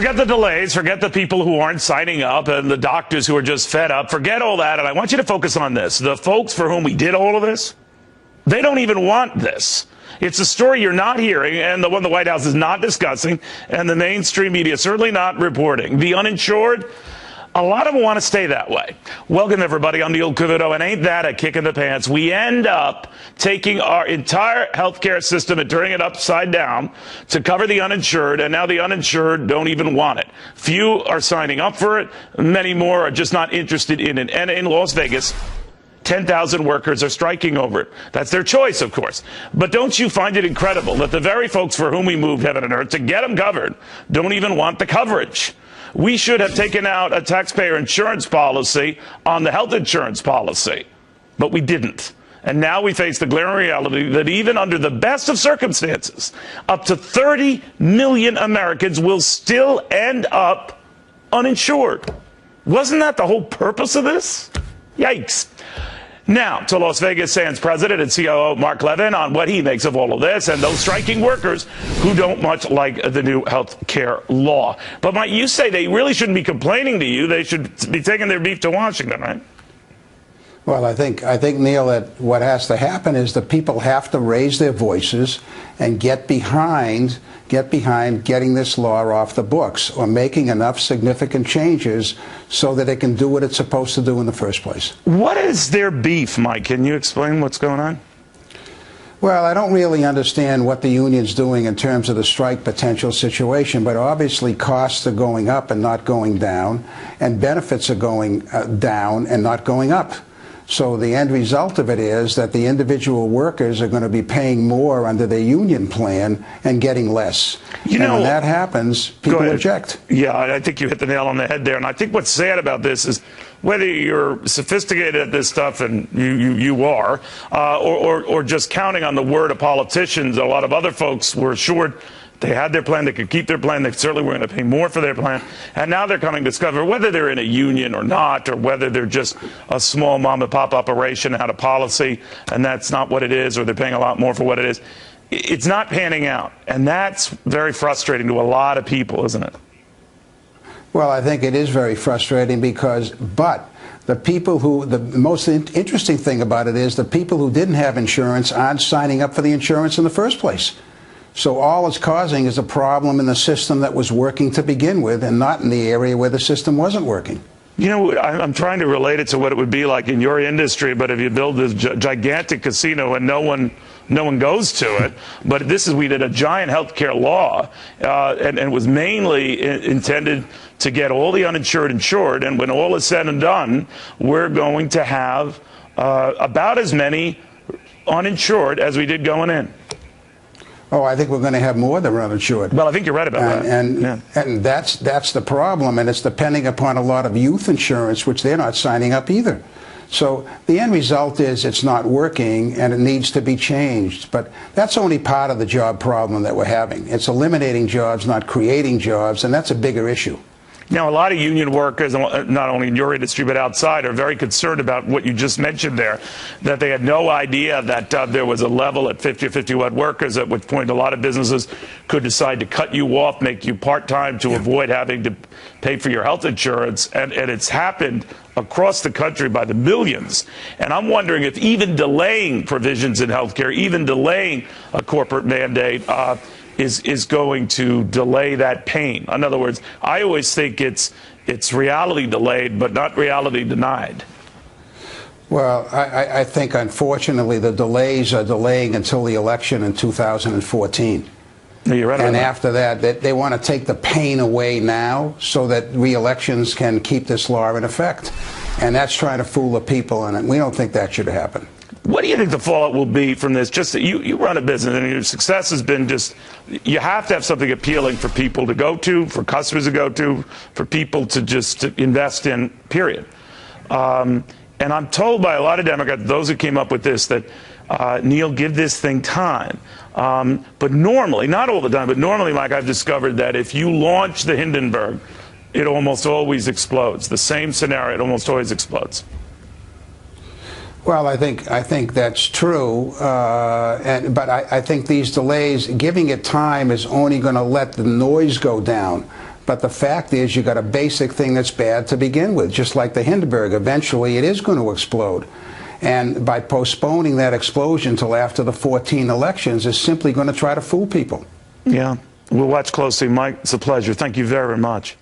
Forget the delays, forget the people who aren't signing up and the doctors who are just fed up. Forget all that, and I want you to focus on this. The folks for whom we did all of this, they don't even want this. It's a story you're not hearing, and the one the White House is not discussing, and the mainstream media certainly not reporting. The uninsured, a lot of them want to stay that way. Welcome, everybody. I'm Neil Cavuto, and ain't that a kick in the pants? We end up taking our entire healthcare system and turning it upside down to cover the uninsured, and now the uninsured don't even want it. Few are signing up for it. Many more are just not interested in it. And in Las Vegas, 10,000 workers are striking over it. That's their choice, of course. But don't you find it incredible that the very folks for whom we moved heaven and earth to get them covered don't even want the coverage? We should have taken out a taxpayer insurance policy on the health insurance policy, but we didn't. And now we face the glaring reality that even under the best of circumstances, up to 30 million Americans will still end up uninsured. Wasn't that the whole purpose of this? Yikes. Now, to Las Vegas Sands president and COO Mark Leven on what he makes of all of this and those striking workers who don't much like the new health care law. But might you say they really shouldn't be complaining to you? They should be taking their beef to Washington, right? Well, I think, Neil, that what has to happen is the people have to raise their voices and get behind getting this law off the books or making enough significant changes so that it can do what it's supposed to do in the first place. What is their beef, Mike? Can you explain what's going on? Well, I don't really understand what the union's doing in terms of the strike potential situation, but obviously costs are going up and not going down, and benefits are going down and not going up. So the end result of it is that the individual workers are going to be paying more under their union plan and getting less. And when that happens, people object. Yeah, I think you hit the nail on the head there. And I think what's sad about this is whether you're sophisticated at this stuff, and you are, or just counting on the word of politicians, a lot of other folks were assured they had their plan, they could keep their plan, they certainly were going to pay more for their plan, and now they're coming to discover whether they're in a union or not, or whether they're just a small mom-and-pop operation, had a policy, and that's not what it is, or they're paying a lot more for what it is. It's not panning out, and that's very frustrating to a lot of people, isn't it? Well, I think it is very frustrating but the people who, the most interesting thing about it is the people who didn't have insurance aren't signing up for the insurance in the first place. So all it's causing is a problem in the system that was working to begin with and not in the area where the system wasn't working. You know, I'm trying to relate it to what it would be like in your industry, but if you build this gigantic casino and no one goes to it, but we did a giant healthcare law, and it was mainly intended to get all the uninsured insured, and when all is said and done, we're going to have about as many uninsured as we did going in. Oh, I think we're going to have more than uninsured. Well, I think you're right about that. And that's the problem, and it's depending upon a lot of youth insurance, which they're not signing up either. So the end result is it's not working, and it needs to be changed. But that's only part of the job problem that we're having. It's eliminating jobs, not creating jobs, and that's a bigger issue. Now, a lot of union workers, not only in your industry but outside, are very concerned about what you just mentioned there, that they had no idea that there was a level at 50 or 51 workers, at which point a lot of businesses could decide to cut you off, make you part-time to avoid having to pay for your health insurance. And it's happened across the country by the millions. And I'm wondering if even delaying provisions in health care, even delaying a corporate mandate, is going to delay that pain. In other words, I always think it's reality delayed, but not reality denied. Well, I think, unfortunately, the delays are delaying until the election in 2014. You're right. And after that, they want to take the pain away now so that re-elections can keep this law in effect. And that's trying to fool the people, and we don't think that should happen. What do you think the fallout will be from this? Just that you run a business, and your success has been just, you have to have something appealing for people to go to, for customers to go to, for people to just invest in, period. And I'm told by a lot of Democrats, those who came up with this, that, Neil, give this thing time. But normally, not all the time, but normally, Mike, I've discovered that if you launch the Hindenburg, it almost always explodes. The same scenario, it almost always explodes. Well, I think that's true, but I think these delays, giving it time, is only going to let the noise go down. But the fact is, you got a basic thing that's bad to begin with, just like the Hindenburg. Eventually, it is going to explode. And by postponing that explosion till after the 2014 elections is simply going to try to fool people. Yeah. We'll watch closely. Mike, it's a pleasure. Thank you very much.